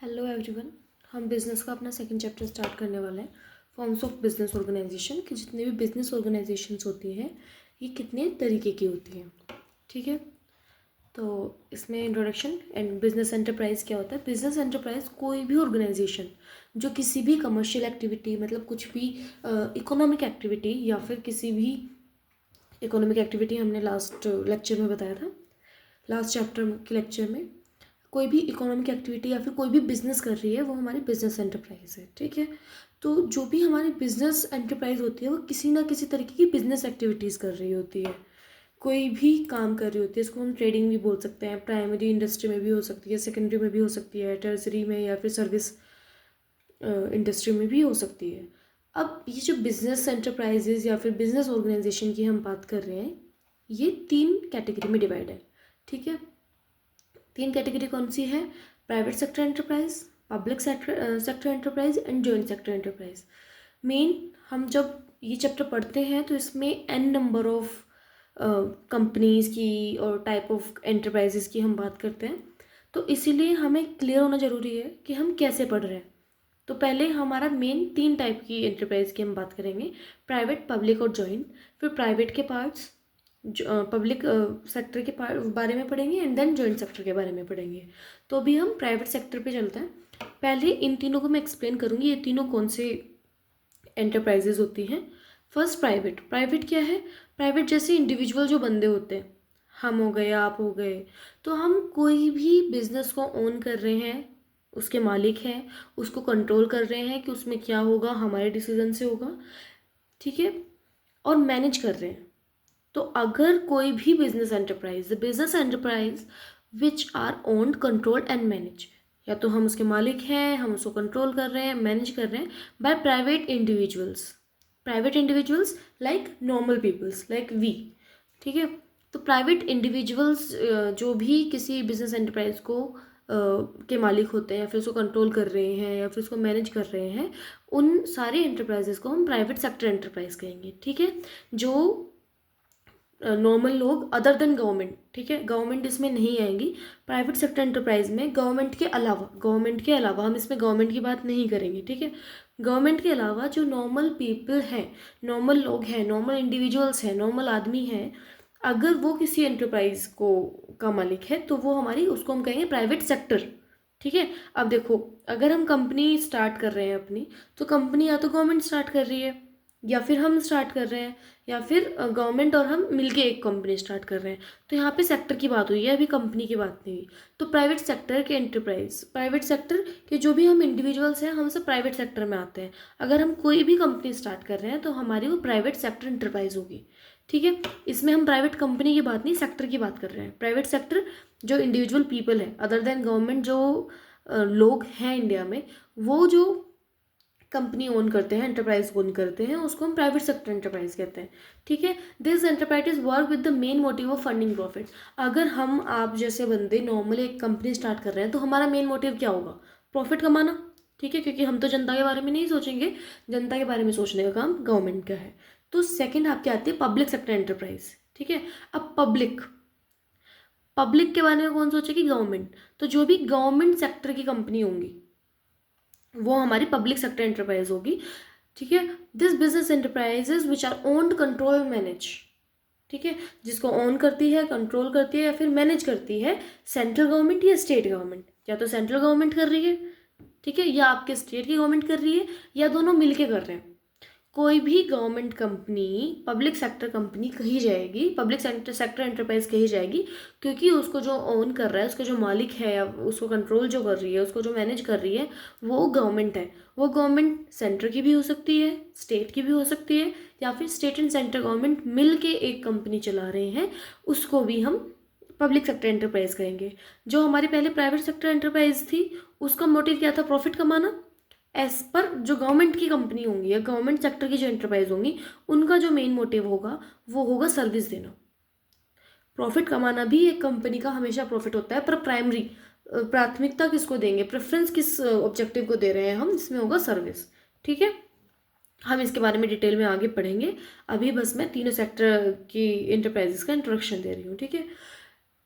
Hello everyone. हम business का अपना सेकंड चैप्टर स्टार्ट करने वाले हैं, फॉर्म्स ऑफ बिजनेस ऑर्गेनाइजेशन, कि जितने भी बिजनेस ऑर्गेनाइजेशंस होती हैं ये कितने तरीके की होती हैं। ठीक है, तो इसमें इंट्रोडक्शन एंड बिजनेस एंटरप्राइज क्या होता है। बिजनेस एंटरप्राइज कोई भी ऑर्गेनाइजेशन जो किसी भी कमर्शियल एक्टिविटी, मतलब कुछ भी इकोनॉमिक एक्टिविटी या फिर किसी भी इकोनॉमिक एक्टिविटी हमने लास्ट लेक्चर में बताया था, लास्ट चैप्टर के लेक्चर में, कोई भी इकोनॉमिक एक्टिविटी या फिर कोई भी बिजनेस कर रही है वो हमारी बिजनेस एंटरप्राइज है। ठीक है, तो जो भी हमारी बिजनेस एंटरप्राइज होती है वो किसी ना किसी तरीके की बिजनेस एक्टिविटीज़ कर रही होती है, कोई भी काम कर रही होती है। इसको हम ट्रेडिंग भी बोल सकते हैं, प्राइमरी इंडस्ट्री में भी हो सकती है, सेकेंडरी में भी हो सकती है, टर्सरी में या फिर सर्विस इंडस्ट्री में भी हो सकती है। अब ये जो बिजनेस एंटरप्राइजेज या फिर बिजनेस ऑर्गेनाइजेशन की हम बात कर रहे हैं, ये 3 कैटेगरी में डिवाइड है। ठीक है, 3 कैटेगरी कौन सी है? Private sector enterprise, public sector enterprise and joint sector enterprise. Main हम जब ये चैप्टर पढ़ते हैं तो इसमें एन नंबर ऑफ कंपनीज की और टाइप ऑफ एंटरप्राइजेस की हम बात करते हैं, तो इसीलिए हमें क्लियर होना ज़रूरी है कि हम कैसे पढ़ रहे हैं। तो पहले हमारा मेन 3 टाइप की एंटरप्राइज की हम बात करेंगे, प्राइवेट, पब्लिक और जॉइंट। फिर प्राइवेट के पार्ट्स, पब्लिक सेक्टर के बारे में पढ़ेंगे एंड देन जॉइंट सेक्टर के बारे में पढ़ेंगे। तो अभी हम प्राइवेट सेक्टर पे चलते हैं। पहले इन तीनों को मैं एक्सप्लेन करूँगी, ये तीनों कौन से एंटरप्राइजेज होती हैं। First private. प्राइवेट क्या है? प्राइवेट जैसे इंडिविजुअल जो बंदे होते हैं, हम हो गए, आप हो गए, तो हम कोई भी बिजनेस को ओन कर रहे हैं, उसके मालिक हैं, उसको कंट्रोल कर रहे हैं कि उसमें क्या होगा हमारे डिसीजन से होगा। ठीक है, और मैनेज कर रहे हैं। तो अगर कोई भी business enterprise which are owned, controlled and manage, या तो हम उसके मालिक हैं, हम उसको कंट्रोल कर रहे हैं, मैनेज कर रहे हैं by private individuals like normal peoples like we. ठीक है, तो प्राइवेट इंडिविजुअल्स जो भी किसी बिजनेस एंटरप्राइज को के मालिक होते हैं या फिर उसको कंट्रोल कर रहे हैं या फिर उसको मैनेज कर रहे हैं, उन सारे एंटरप्राइजेस को हम प्राइवेट सेक्टर एंटरप्राइज कहेंगे। ठीक है, जो नॉर्मल लोग अदर देन गवर्नमेंट, ठीक है, गवर्नमेंट इसमें नहीं आएंगी। प्राइवेट सेक्टर एंटरप्राइज में गवर्नमेंट के अलावा हम इसमें गवर्नमेंट की बात नहीं करेंगे। ठीक है, गवर्नमेंट के अलावा जो नॉर्मल पीपल हैं, नॉर्मल लोग हैं, नॉर्मल इंडिविजुअल्स हैं, नॉर्मल आदमी हैं, अगर वो किसी एंटरप्राइज को का मालिक है तो वो हमारी, उसको हम कहेंगे प्राइवेट सेक्टर। ठीक है, अब देखो, अगर हम कंपनी स्टार्ट कर रहे हैं अपनी, तो कंपनी या तो गवर्नमेंट स्टार्ट कर रही है या फिर हम स्टार्ट कर रहे हैं या फिर गवर्नमेंट और हम मिलके एक कंपनी स्टार्ट कर रहे हैं। तो यहाँ पे सेक्टर की बात हुई है, अभी कंपनी की बात नहीं हुई। तो प्राइवेट सेक्टर के जो भी हम इंडिविजुअल्स हैं, हम सब प्राइवेट सेक्टर में आते हैं। अगर हम कोई भी कंपनी स्टार्ट कर रहे हैं तो हमारी वो प्राइवेट सेक्टर एंटरप्राइज होगी। ठीक है, इसमें हम प्राइवेट कंपनी की बात नहीं, सेक्टर की बात कर रहे हैं। प्राइवेट सेक्टर जो इंडिविजुअल पीपल है अदर देन गवर्नमेंट, जो लोग हैं इंडिया में, वो जो कंपनी ओन करते हैं, एंटरप्राइज ओन करते हैं, उसको हम प्राइवेट सेक्टर एंटरप्राइज कहते हैं। ठीक है, this enterprise work with the main motive of funding profit. अगर हम आप जैसे बंदे नॉर्मली एक कंपनी स्टार्ट कर रहे हैं तो हमारा मेन मोटिव क्या होगा? प्रॉफिट कमाना। ठीक है, क्योंकि हम तो जनता के बारे में नहीं सोचेंगे, जनता के बारे में सोचने का काम गवर्नमेंट का है। तो सेकेंड आपके आती है पब्लिक सेक्टर एंटरप्राइज। ठीक है, अब पब्लिक के बारे में कौन सोचेगी? गवर्नमेंट। तो जो भी गवर्नमेंट सेक्टर की कंपनी होंगी वो हमारी पब्लिक सेक्टर एंटरप्राइज होगी। ठीक है, this business enterprises which are owned, control, manage. ठीक है, जिसको ओन करती है, कंट्रोल करती है या फिर मैनेज करती है सेंट्रल गवर्नमेंट या स्टेट गवर्नमेंट। या तो सेंट्रल गवर्नमेंट कर रही है, ठीक है, या आपके स्टेट की गवर्नमेंट कर रही है, या दोनों मिलके कर रहे हैं। कोई भी government company public sector company कही जाएगी, पब्लिक सेक्टर एंटरप्राइज कही जाएगी, क्योंकि उसको जो ओन कर रहा है, उसका जो मालिक है या उसको कंट्रोल जो कर रही है, उसको जो मैनेज कर रही है, वो गवर्नमेंट है। वो गवर्नमेंट सेंटर की भी हो सकती है, स्टेट की भी हो सकती है, या फिर स्टेट एंड सेंटर गवर्नमेंट मिल के एक कंपनी चला रहे हैं, उसको भी हम पब्लिक सेक्टर एंटरप्राइज कहेंगे। जो हमारी पहले प्राइवेट सेक्टर एंटरप्राइज थी, उसका मोटिव क्या था? प्रॉफिट कमाना। एज पर जो गवर्नमेंट की कंपनी होंगी या गवर्नमेंट सेक्टर की जो एंटरप्राइज होंगी, उनका जो मेन मोटिव होगा वो होगा सर्विस देना। प्रॉफिट कमाना भी एक कंपनी का हमेशा प्रॉफिट होता है, पर प्राथमिकता किसको देंगे, प्रेफरेंस किस ऑब्जेक्टिव को दे रहे हैं हम, इसमें होगा सर्विस। ठीक है, हम इसके बारे में डिटेल में आगे पढ़ेंगे। अभी बस मैं तीनों सेक्टर की एंटरप्राइजेस का इंट्रोडक्शन दे रही हूँ। ठीक है,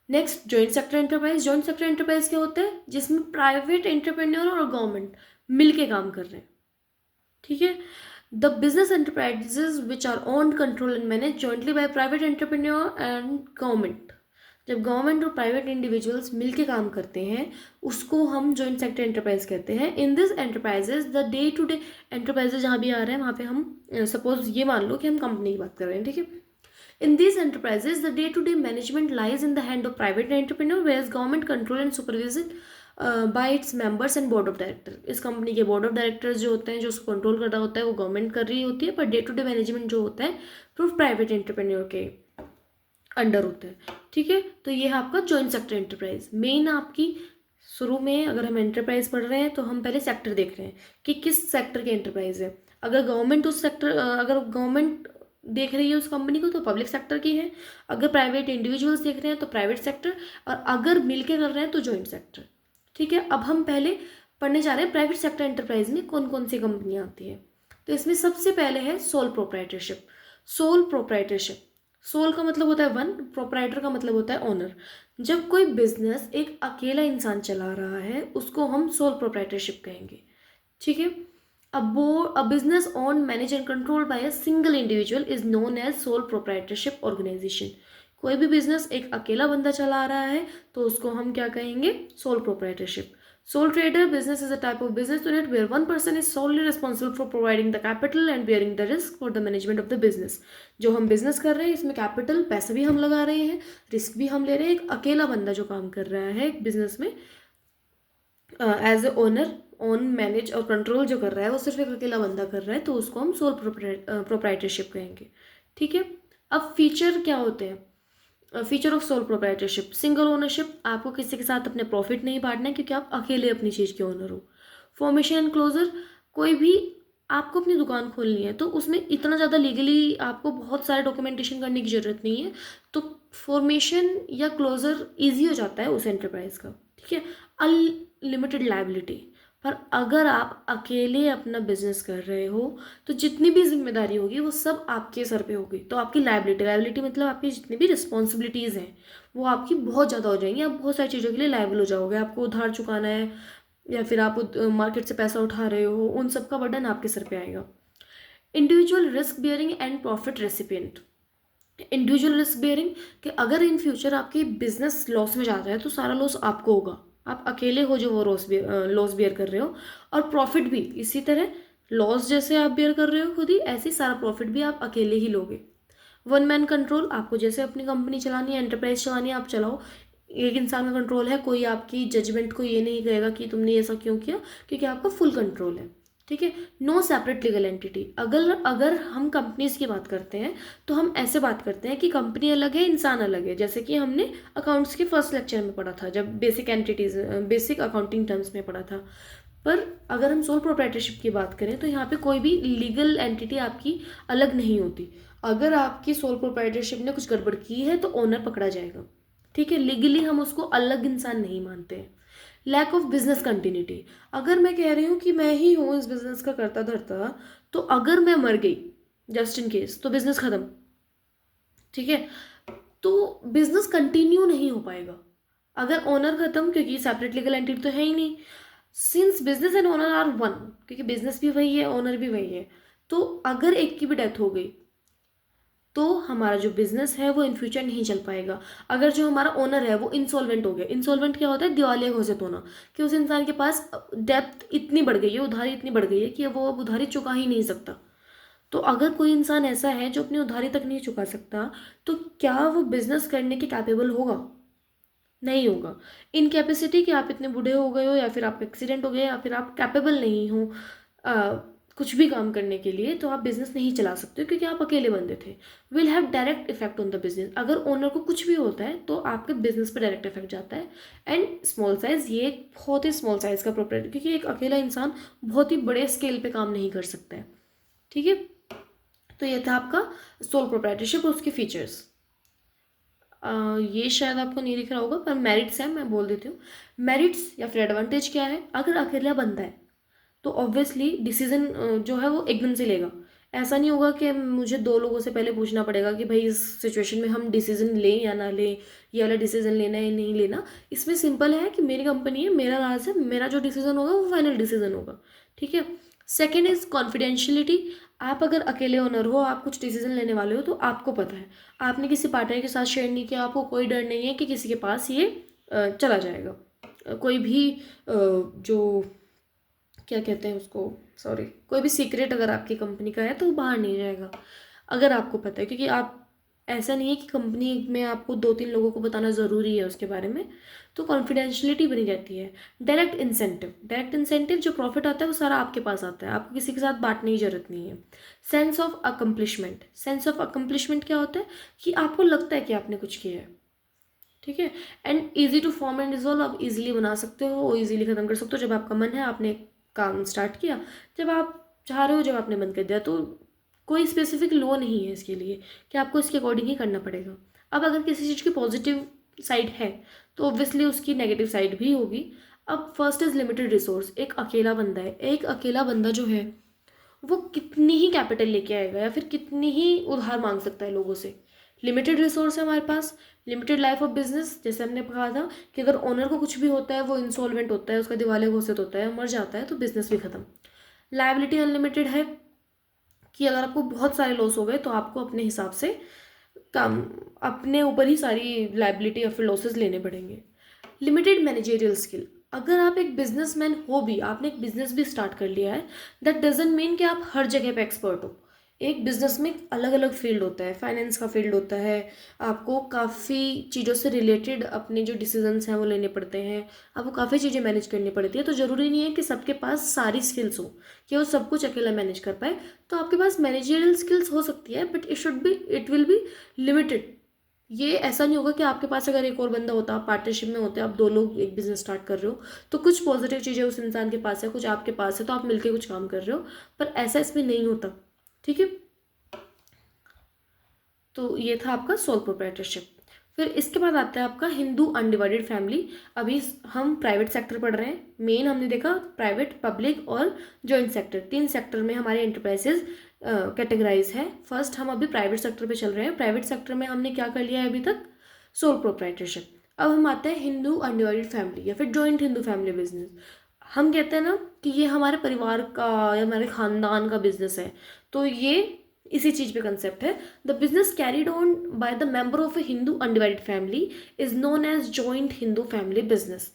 next, joint sector enterprise. Joint sector enterprise क्या होता है? जिसमें प्राइवेट एंटरप्रेन्योर और गवर्नमेंट मिलके काम कर रहे हैं, ठीक है। The business enterprises which are owned, control and manage jointly by private entrepreneur and government. जब गवर्नमेंट और प्राइवेट इंडिविजुअल्स मिलके काम करते हैं उसको हम जॉइंट सेक्टर एंटरप्राइज कहते हैं। In this enterprises the day to day enterprises जहाँ भी आ रहे हैं वहाँ पे हम सपोज ये मान लो कि हम कंपनी की बात कर रहे हैं, ठीक है। In these enterprises, the day-to-day management lies in the hand of private entrepreneur, whereas government control and supervision by its members and board of director। इस कंपनी के बोर्ड ऑफ डायरेक्टर्स जो होते हैं, जो उसको कंट्रोल कर रहा होता है, वो गवर्नमेंट कर रही होती है, per day to day management जो होता है वो प्राइवेट एंटरप्रेन्योर के अंडर होता है, ठीक है। तो ये है आपका जॉइंट सेक्टर एंटरप्राइज। मेन आपकी शुरू में अगर हम एंटरप्राइज पढ़ रहे हैं तो हम पहले सेक्टर देख रहे हैं कि किस सेक्टर के एंटरप्राइज है। अगर गवर्नमेंट उस सेक्टर अगर गवर्नमेंट देख रही है उस कंपनी को तो पब्लिक सेक्टर की है, अगर प्राइवेट इंडिविजुअल्स देख रहे हैं तो प्राइवेट सेक्टर, और अगर मिलके कर रहे हैं तो जॉइंट सेक्टर, ठीक है। अब हम पहले पढ़ने जा रहे हैं प्राइवेट सेक्टर एंटरप्राइज में कौन कौन सी कंपनियां आती है। तो इसमें सबसे पहले है sole proprietorship. Sole proprietorship, sole का मतलब होता है वन, प्रोप्राइटर का मतलब होता है ओनर। जब कोई बिजनेस एक अकेला इंसान चला रहा है उसको हम सोल प्रोप्राइटरशिप कहेंगे, ठीक है। A business owned, managed and controlled by a single individual is known as sole proprietorship organization। कोई भी बिजनेस एक अकेला बंदा चला रहा है तो उसको हम क्या कहेंगे? Sole proprietorship. Sole trader business is a type of business unit where one person is solely responsible for providing the capital and bearing the risk for the management of the business। जो हम business कर रहे हैं इसमें capital पैसा भी हम लगा रहे हैं, रिस्क भी हम ले रहे हैं। एक अकेला बंदा जो काम कर रहा है एक बिजनेस में as a owner, own manage और कंट्रोल जो कर रहा है वो सिर्फ एक अकेला बंदा कर रहा है, तो उसको हम सोल प्रोप्राइटरशिप कहेंगे, ठीक है। अब फीचर क्या होते हैं? Feature of sole proprietorship, single ownership, आपको किसी के साथ अपने प्रॉफिट नहीं बांटना है क्योंकि आप अकेले अपनी चीज़ के ओनर हो। फॉर्मेशन एंड क्लोजर, कोई भी आपको अपनी दुकान खोलनी है तो उसमें इतना ज़्यादा लीगली आपको बहुत सारे डॉक्यूमेंटेशन करने की ज़रूरत नहीं है, तो फॉर्मेशन या क्लोजर ईजी हो जाता है उस एंटरप्राइज का, ठीक है। अनलिमिटेड लाइबिलिटी, पर अगर आप अकेले अपना बिजनेस कर रहे हो तो जितनी भी जिम्मेदारी होगी वो सब आपके सर पे होगी, तो आपकी लाइबिलिटी मतलब आपकी जितनी भी रिस्पॉन्सिबिलिटीज़ हैं वो आपकी बहुत ज़्यादा हो जाएंगी। आप बहुत सारी चीज़ों के लिए लायबल हो जाओगे, आपको उधार चुकाना है या फिर आप मार्केट से पैसा उठा रहे हो, उन सब का बर्डन आपके सर पे आएगा। Individual risk bearing and profit recipient. Individual risk bearing कि अगर इन फ्यूचर आपकी बिजनेस लॉस में जा रहा है तो सारा लॉस आपको होगा, आप अकेले हो जो वो लॉस बियर कर रहे हो, और प्रॉफिट भी इसी तरह, लॉस जैसे आप बियर कर रहे हो खुद ही, ऐसे ही सारा प्रॉफिट भी आप अकेले ही लोगे। वन मैन कंट्रोल, आपको जैसे अपनी कंपनी चलानी है, एंटरप्राइज चलानी है, आप चलाओ, एक इंसान का कंट्रोल है, कोई आपकी जजमेंट को ये नहीं कहेगा कि तुमने ऐसा क्यों किया, क्योंकि आपका फुल कंट्रोल है, ठीक है। नो सेपरेट लीगल एंटिटी, अगर हम कंपनीज की बात करते हैं तो हम ऐसे बात करते हैं कि कंपनी अलग है, इंसान अलग है, जैसे कि हमने अकाउंट्स के फर्स्ट लेक्चर में पढ़ा था जब बेसिक अकाउंटिंग टर्म्स में पढ़ा था। पर अगर हम सोल प्रोप्राइटरशिप की बात करें तो यहाँ पे कोई भी लीगल एंटिटी आपकी अलग नहीं होती। अगर आपकी सोल प्रोप्राइटरशिप ने कुछ गड़बड़ की है तो ओनर पकड़ा जाएगा, ठीक है। लीगली हम उसको अलग इंसान नहीं मानते हैं। लैक ऑफ बिजनेस कंटिन्यूटी, अगर मैं कह रही हूँ कि मैं ही हूँ इस बिजनेस का करता धरता, तो अगर मैं मर गई जस्ट इन केस तो बिजनेस खत्म, ठीक है। तो बिजनेस कंटिन्यू नहीं हो पाएगा अगर ओनर खत्म, क्योंकि सेपरेट लीगल एंटिटी तो है ही नहीं। Since business and owner are one, क्योंकि बिजनेस भी वही है ओनर भी वही है, तो अगर एक की भी डेथ हो गई तो हमारा जो बिजनेस है वो इन फ्यूचर नहीं चल पाएगा। अगर जो हमारा ओनर है वो इंसॉल्वेंट हो गया, इंसॉल्वेंट क्या होता है? दिवालिया घोषित होना, कि उस इंसान के पास डेप्थ इतनी बढ़ गई है, उधारी इतनी बढ़ गई है कि वो अब उधारी चुका ही नहीं सकता। तो अगर कोई इंसान ऐसा है जो अपनी उधारी तक नहीं चुका सकता तो क्या वो बिजनेस करने के कैपेबल होगा? नहीं होगा। इनकैपेसिटी कि आप इतने बूढ़े हो गए हो या फिर आपका एक्सीडेंट हो गया या फिर आप कैपेबल नहीं हो कुछ भी काम करने के लिए, तो आप बिजनेस नहीं चला सकते हो क्योंकि आप अकेले बंदे थे। Will have direct effect on the business, अगर ओनर को कुछ भी होता है तो आपके बिजनेस पर डायरेक्ट इफेक्ट जाता है। एंड स्मॉल साइज, ये एक बहुत ही स्मॉल साइज का प्रोपर्टी, क्योंकि एक अकेला इंसान बहुत ही बड़े स्केल पे काम नहीं कर सकता है, ठीक है। तो ये था आपका सोल प्रोप्राइटरशिप और उसके फीचर्स। ये शायद आपको नहीं दिख रहा होगा पर मेरिट्स है, मैं बोल देती हूँ। मेरिट्स या फिर एडवांटेज क्या है? अगर अकेला बंदा है तो ऑब्वियसली डिसीजन जो है वो एकदम से लेगा, ऐसा नहीं होगा कि मुझे 2 लोगों से पहले पूछना पड़ेगा कि भाई इस सिचुएशन में हम डिसीजन लें या ना लें, ये वाला डिसीजन लेना है या नहीं लेना। इसमें सिंपल है कि मेरी कंपनी है, मेरा राज है, मेरा जो डिसीजन होगा वो फाइनल डिसीजन होगा, ठीक है। Second is confidentiality. आप अगर अकेले ओनर हो, आप कुछ डिसीजन लेने वाले हो तो आपको पता है, आपने किसी पार्टनर के साथ शेयर नहीं किया, आपको कोई डर नहीं है कि किसी के पास ये चला जाएगा। कोई भी जो क्या कहते हैं उसको, सॉरी, कोई भी सीक्रेट अगर आपकी कंपनी का है तो वो बाहर नहीं जाएगा, अगर आपको पता है। क्योंकि आप, ऐसा नहीं है कि कंपनी में आपको 2-3 लोगों को बताना ज़रूरी है उसके बारे में, तो कॉन्फिडेंशियलिटी बनी रहती है। डायरेक्ट इंसेंटिव जो प्रॉफिट आता है वो सारा आपके पास आता है, आपको किसी के साथ बांटने की जरूरत नहीं है। सेंस ऑफ अकम्पलिशमेंट क्या होता है कि आपको लगता है कि आपने कुछ किया है, ठीक है। And easy to form and resolve, आप इजीली बना सकते हो, इजीली ख़त्म कर सकते हो। जब आपका मन है, आपने काम स्टार्ट किया, जब आप चाह रहे हो, जब आपने बंद कर दिया, तो कोई स्पेसिफिक लॉ नहीं है इसके लिए कि आपको इसके अकॉर्डिंग ही करना पड़ेगा। अब अगर किसी चीज़ की पॉजिटिव साइड है तो ऑब्वियसली उसकी नेगेटिव साइड भी होगी। अब फर्स्ट इज़ लिमिटेड रिसोर्स। एक अकेला बंदा है, एक अकेला बंदा जो है वो कितनी ही कैपिटल लेके आएगा या फिर कितनी ही उधार मांग सकता है लोगों से। लिमिटेड रिसोर्स है हमारे पास, लिमिटेड लाइफ ऑफ बिजनेस। जैसे हमने कहा था कि अगर ओनर को कुछ भी होता है, वो इंसॉल्वेंट होता है, उसका दिवालिया घोषित होता है, मर जाता है, तो बिजनेस भी खत्म। लायबिलिटी अनलिमिटेड है कि अगर आपको बहुत सारे लॉस हो गए तो आपको अपने हिसाब से काम, अपने ऊपर ही सारी लायबिलिटी या फिर लॉसेस लेने पड़ेंगे। Limited managerial skill. अगर आप एक बिजनेसमैन हो भी, आपने एक बिजनेस भी स्टार्ट कर लिया है, दैट डजंट मीन कि आप हर जगह पे एक्सपर्ट हो। एक बिजनेस में अलग अलग फील्ड होता है, फाइनेंस का फील्ड होता है, आपको काफ़ी चीज़ों से रिलेटेड अपने जो डिसीजंस हैं वो लेने पड़ते हैं, आपको काफ़ी चीज़ें मैनेज करनी पड़ती है। तो ज़रूरी नहीं है कि सबके पास सारी स्किल्स हो कि वो सब कुछ अकेला मैनेज कर पाए। तो आपके पास मैनेजरियल स्किल्स हो सकती है, but it will be limited. ये ऐसा नहीं होगा कि आपके पास अगर एक और बंदा होता, आप पार्टनरशिप में होते, आप 2 लोग एक बिजनेस स्टार्ट कर रहे हो, तो कुछ पॉजिटिव चीज़ें उस इंसान के पास है, कुछ आपके पास है, तो आप मिलकर कुछ काम कर रहे हो। पर ऐसा इसमें नहीं होता, ठीक है। तो ये था आपका सोल प्रोप्राइटरशिप। फिर इसके बाद आता है आपका हिंदू अनडिवाइडेड फैमिली। अभी हम प्राइवेट सेक्टर पढ़ रहे हैं। मेन हमने देखा प्राइवेट, पब्लिक और जॉइंट सेक्टर, 3 सेक्टर में हमारे एंटरप्राइजेज कैटेगराइज है। फर्स्ट हम अभी प्राइवेट सेक्टर पे चल रहे हैं। प्राइवेट सेक्टर में हमने क्या कर लिया है अभी तक, सोल प्रोप्राइटरशिप। अब हम आते हैं हिंदू अनडिवाइडेड फैमिली या फिर जॉइंट हिंदू फैमिली बिजनेस। हम कहते हैं ना कि ये हमारे परिवार का या हमारे खानदान का बिजनेस है, तो ये इसी चीज़ पे कंसेप्ट है। The business carried on by the member of a Hindu undivided family is known as joint Hindu family business.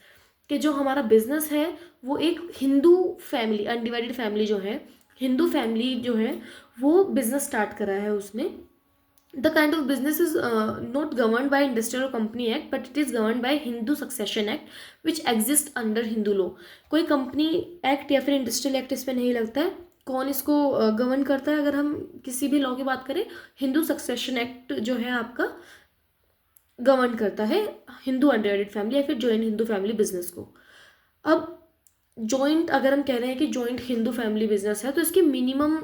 कि जो हमारा बिजनेस है वो एक हिंदू फैमिली, अनडिवाइडेड फैमिली जो है, हिंदू फैमिली जो है, वो बिजनेस स्टार्ट करा है उसने। The kind of business is not governed by Industrial or Company Act, but it is governed by Hindu Succession Act, which exists under Hindu law. कोई company act या फिर इंडस्ट्रियल एक्ट इसमें नहीं लगता है। कौन इसको गवर्न करता है? अगर हम किसी भी लॉ की बात करें, हिंदू सक्सेशन एक्ट जो है आपका गवर्न करता है हिंदू अनडिवाइडेड फैमिली या फिर जॉइंट हिंदू फैमिली बिजनेस को। अब जॉइंट, अगर हम कह रहे हैं कि जॉइंट हिंदू फैमिली बिजनेस है, तो इसकी मिनिमम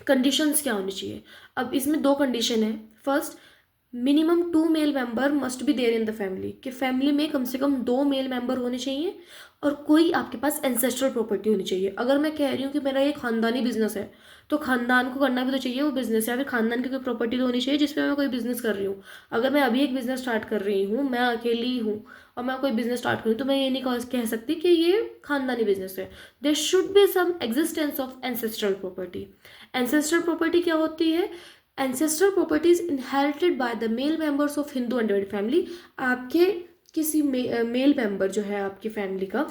कंडीशंस क्या होनी चाहिए? अब इसमें 2 कंडीशन है। First, minimum 2 male member must be there in the family, कि फैमिली में कम से कम 2 मेल मेंबर होने चाहिए और कोई आपके पास एंसेस्ट्रल प्रॉपर्टी होनी चाहिए। अगर मैं कह रही हूँ कि मेरा ये खानदानी बिजनेस है, तो खानदान को करना भी तो चाहिए वो बिजनेस, या फिर खानदान की कोई प्रॉपर्टी तो होनी चाहिए जिसपे मैं कोई बिजनेस कर रही हूँ। अगर मैं अभी एक बिजनेस स्टार्ट कर रही हूँ, मैं अकेली हूँ और मैं कोई बिजनेस स्टार्ट करूँ, तो मैं ये नहीं कह सकती कि ये खानदानी बिजनेस है। There should be some existence of ancestral property. Ancestral property क्या होती है? Ancestral property is inherited by the male members of Hindu undivided family. आपके किसी मेल मेंबर जो है आपकी फैमिली का,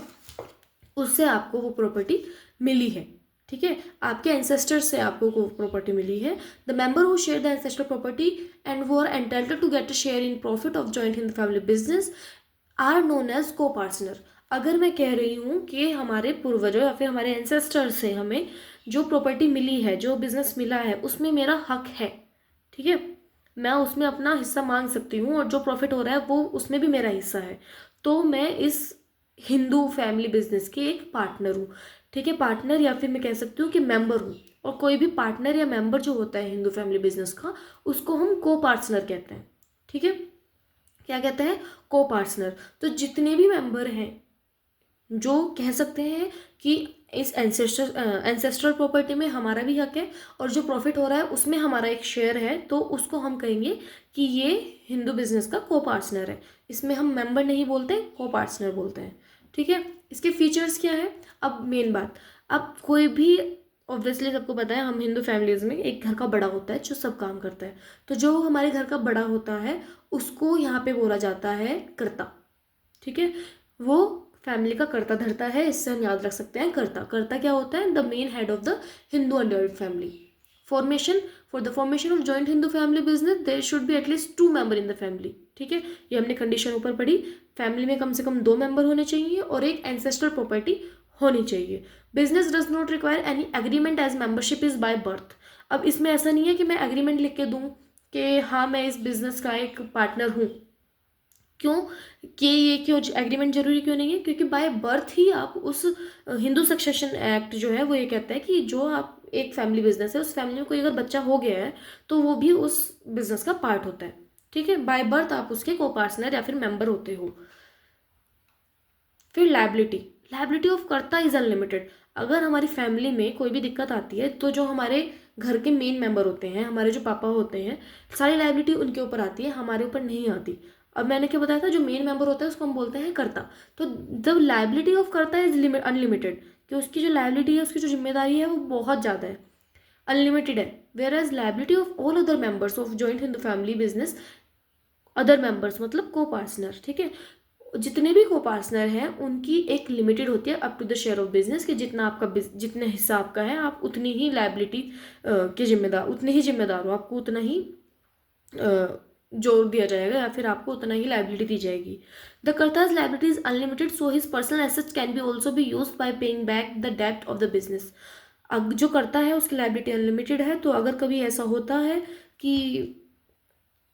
उससे आपको वो प्रॉपर्टी मिली है, ठीक है। आपके एंसेस्टर से आपको वो प्रॉपर्टी मिली है। The member who share the ancestor property and वो are entitled to get a share in profit of joint Hindu family business are known as co partner. अगर मैं कह रही हूँ कि हमारे पूर्वजों या फिर हमारे एंसेस्टर से हमें जो प्रॉपर्टी मिली है, जो बिजनेस मिला है, उसमें मेरा हक है, ठीक है, मैं उसमें अपना हिस्सा मांग सकती हूँ और जो प्रॉफिट हो रहा है वो उसमें भी मेरा हिस्सा है, तो मैं इस हिंदू फैमिली बिजनेस की एक पार्टनर हूँ, ठीक है। पार्टनर या फिर मैं कह सकती हूँ कि मेंबर हूँ। और कोई भी पार्टनर या मेंबर जो होता है हिंदू फैमिली बिजनेस का, उसको हम को पार्टनर कहते हैं, ठीक है। क्या कहते हैं? को पार्टनर। तो जितने भी मेंबर हैं जो कह सकते हैं कि इस एंसेस्ट्रल प्रॉपर्टी में हमारा भी हक है, और जो प्रॉफिट हो रहा है उसमें हमारा एक शेयर है, तो उसको हम कहेंगे कि ये हिंदू बिजनेस का को पार्टनर है। इसमें हम मेंबर नहीं बोलते, को पार्टनर बोलते हैं। ठीक है, इसके फीचर्स क्या है? अब मेन बात, अब कोई भी, ऑब्वियसली सबको पता है हम हिंदू फैमिलीज में एक घर का बड़ा होता है जो सब काम करता है, तो जो हमारे घर का बड़ा होता है उसको यहाँ पे बोला जाता है कर्ता। ठीक है, वो फैमिली का कर्ता धरता है, इससे हम याद रख सकते हैं कर्ता। कर्ता क्या होता है? The main head of the Hindu under family. Formation, for the formation of joint Hindu family business there should be at least 2 member in the family. ठीक है, ये हमने कंडीशन ऊपर पढ़ी, फैमिली में कम से कम 2 मेंबर होने चाहिए और एक एंसेस्ट्रल प्रॉपर्टी होनी चाहिए। Business does not require any agreement as membership is by birth. अब इसमें ऐसा नहीं है कि मैं एग्रीमेंट लिख के दूं कि हाँ मैं इस बिजनेस का एक पार्टनर हूँ। क्यों कि ये क्यों एग्रीमेंट जरूरी क्यों नहीं है? क्योंकि बाय बर्थ ही आप उस, हिंदू सक्सेशन एक्ट जो है वो ये कहता है कि जो आप एक फैमिली बिजनेस है, उस फैमिली में कोई अगर बच्चा हो गया है तो वो भी उस बिजनेस का पार्ट होता है। ठीक है, बाय बर्थ आप उसके को पार्टनर या फिर मेंबर होते हो। फिर लायबिलिटी, लायबिलिटी ऑफ कर्ता इज अनलिमिटेड। अगर हमारी फैमिली में कोई भी दिक्कत आती है तो जो हमारे घर के मेन मेंबर होते हैं, हमारे जो पापा होते हैं, सारी लायबिलिटी उनके ऊपर आती है, हमारे ऊपर नहीं आती। अब मैंने क्या बताया था, जो मेन मेंबर होता है उसको हम बोलते हैं कर्ता। तो द लायबिलिटी ऑफ कर्ता इज अनलिमिटेड, कि उसकी जो लायबिलिटी है, उसकी जो जिम्मेदारी है वो बहुत ज़्यादा है, अनलिमिटेड है। Where as liability of all other members of joint Hindu family business, other members मतलब को पार्टनर। ठीक है, जितने भी को पार्टनर हैं उनकी एक लिमिटेड होती है up to the share of business, कि जितना आपका जितने हिस्सा आपका है आप उतनी ही लायबिलिटी के जिम्मेदार, उतने ही जिम्मेदार हो, आपको उतना ही जोर दिया जाएगा या फिर आपको उतना ही लायबिलिटी दी जाएगी। The karta's liability is unlimited, so his personal assets can be also be use by paying back the debt of the business. अब जो करता है उसकी लायबिलिटी अनलिमिटेड है, तो अगर कभी ऐसा होता है कि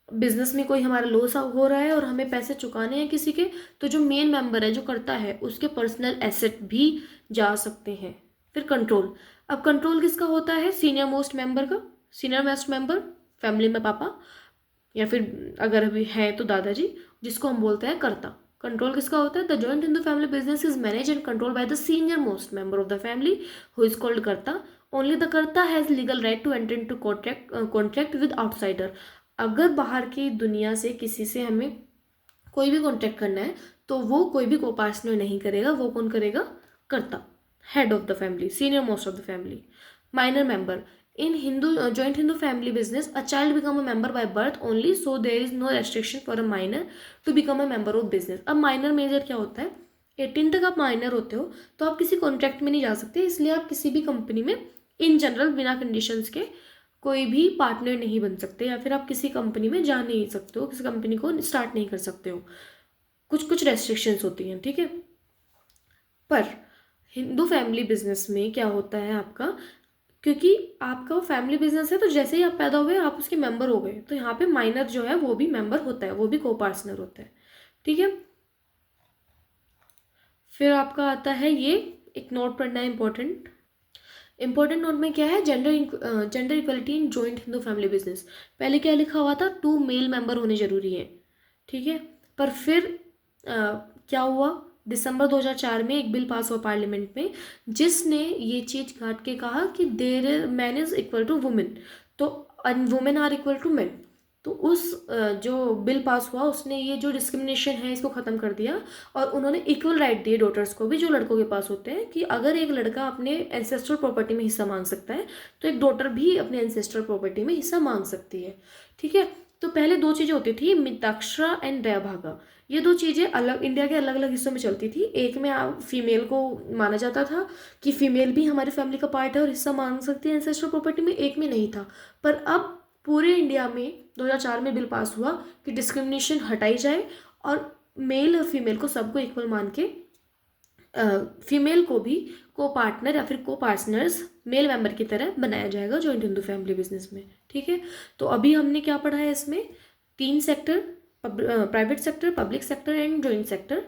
बिजनेस में कोई हमारा लॉस हो रहा है और हमें पैसे चुकाने हैं किसी के, तो जो मेन मेंबर है जो करता है उसके पर्सनल एसेट भी जा सकते हैं। फिर कंट्रोल, अब कंट्रोल किसका होता है? सीनियर मोस्ट मेंबर का। सीनियर मोस्ट मेंबर फैमिली में पापा, या फिर अगर अभी है तो दादाजी, जिसको हम बोलते हैं कर्ता। कंट्रोल किसका होता है? The joint Hindu family business is manage and control by the senior most member of the family who is called karta. Only the karta has legal right to enter into contract with outsider. अगर बाहर की दुनिया से किसी से हमें कोई भी कॉन्ट्रैक्ट करना है तो वो कोई भी को पार्टनर नहीं करेगा, वो कौन करेगा? कर्ता, head of the family, senior most of the family. Minor member, in Hindu joint Hindu family business, a child become a member by birth only, so there is no restriction for a minor to become a member of business. अब minor major क्या होता है? 18 तक आप minor होते हो तो आप किसी कॉन्ट्रैक्ट में नहीं जा सकते, इसलिए आप किसी भी कंपनी में इन जनरल बिना कंडीशंस के कोई भी पार्टनर नहीं बन सकते, या फिर आप किसी कंपनी में जा नहीं सकते हो, किसी कंपनी को स्टार्ट नहीं कर सकते हो, कुछ कुछ रेस्ट्रिक्शंस होती हैं। ठीक है, पर हिंदू फैमिली बिजनेस में क्या होता है आपका, क्योंकि आपका वो फैमिली बिजनेस है तो जैसे ही आप पैदा हुए आप उसके मेंबर हो गए, तो यहाँ पे माइनर जो है वो भी मेंबर होता है, वो भी को पार्टनर होता है। ठीक है, फिर आपका आता है ये एक नोट पढ़ना है इंपॉर्टेंट। इंपॉर्टेंट नोट में क्या है? Gender equality in joint Hindu family business. पहले क्या लिखा हुआ था? 2 मेल मेंबर होने जरूरी है। ठीक है, पर फिर क्या हुआ? दिसंबर 2004 में एक बिल पास हुआ पार्लियामेंट में जिसने ये चीज काट के कहा कि there man is equal to women, तो women are equal to man. तो उस जो बिल पास हुआ उसने ये जो डिस्क्रिमिनेशन है इसको ख़त्म कर दिया, और उन्होंने इक्वल राइट दिए डॉटर्स को भी जो लड़कों के पास होते हैं, कि अगर एक लड़का अपने एंसेस्ट्रल प्रॉपर्टी में हिस्सा मांग सकता है तो एक डॉटर भी अपने एंसेस्ट्रल प्रॉपर्टी में हिस्सा मांग सकती है। ठीक है, तो पहले 2 चीज़ें होती थी, मिताक्षरा एंड दयाभागा। ये 2 चीज़ें अलग इंडिया के अलग अलग हिस्सों में चलती थी। एक में फीमेल को माना जाता था कि फीमेल भी हमारी फैमिली का पार्ट है और हिस्सा मांग सकती है एंसेस्ट्रल प्रॉपर्टी में, एक में नहीं था। पर अब पूरे इंडिया में 2004 में बिल पास हुआ कि डिस्क्रिमिनेशन हटाई जाए और मेल और फीमेल को सबको इक्वल मान के फीमेल को भी को पार्टनर या फिर को पार्टनर्स मेल मेंबर की तरह बनाया जाएगा जॉइंट हिंदू फैमिली बिजनेस में। ठीक है, तो अभी हमने क्या पढ़ा है इसमें? 3 sector, private sector, public sector and joint sector.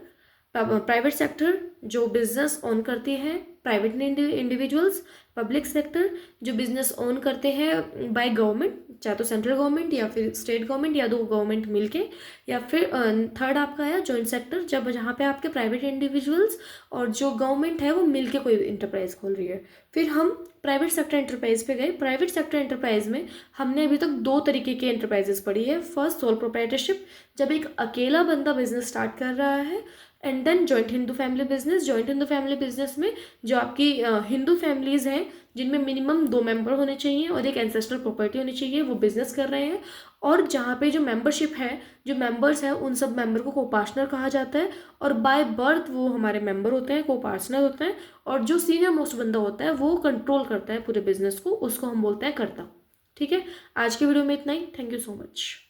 Private sector जो बिजनेस ऑन करती है, प्राइवेट इंडिविजुअल्स, पब्लिक सेक्टर जो बिजनेस ओन करते हैं बाय गवर्नमेंट, चाहे तो सेंट्रल गवर्नमेंट या फिर स्टेट गवर्नमेंट या दो गवर्नमेंट मिलके, या फिर थर्ड आपका आया जॉइंट सेक्टर, जब जहाँ पे आपके प्राइवेट इंडिविजुअल्स और जो गवर्नमेंट है वो मिलके कोई इंटरप्राइज खोल रही है। फिर हम प्राइवेट सेक्टर एंटरप्राइज पे गए। प्राइवेट सेक्टर एंटरप्राइज में हमने अभी तक दो तरीके के एंटरप्राइजेस पढ़ी है। फर्स्ट सोल प्रोप्राइटरशिप, जब एक अकेला बंदा बिजनेस स्टार्ट कर रहा है, and then joint Hindu family business. Joint Hindu family business में जो आपकी हिंदू फैमिलीज़ हैं जिनमें मिनिमम 2 मेंबर होने चाहिए और एक एंसेस्ट्रल प्रॉपर्टी होनी चाहिए, वो बिजनेस कर रहे हैं, और जहाँ पे जो मेंबरशिप है, जो मेंबर्स हैं, उन सब मेंबर को कोपार्टनर कहा जाता है, और बाय बर्थ वो हमारे मेंबर होते हैं, कोपार्टनर होते हैं, और जो सीनियर मोस्ट बंदा होता है वो कंट्रोल करता है पूरे बिजनेस को, उसको हम बोलते हैं कर्ता। ठीक है, आज के वीडियो में इतना ही। Thank you so much.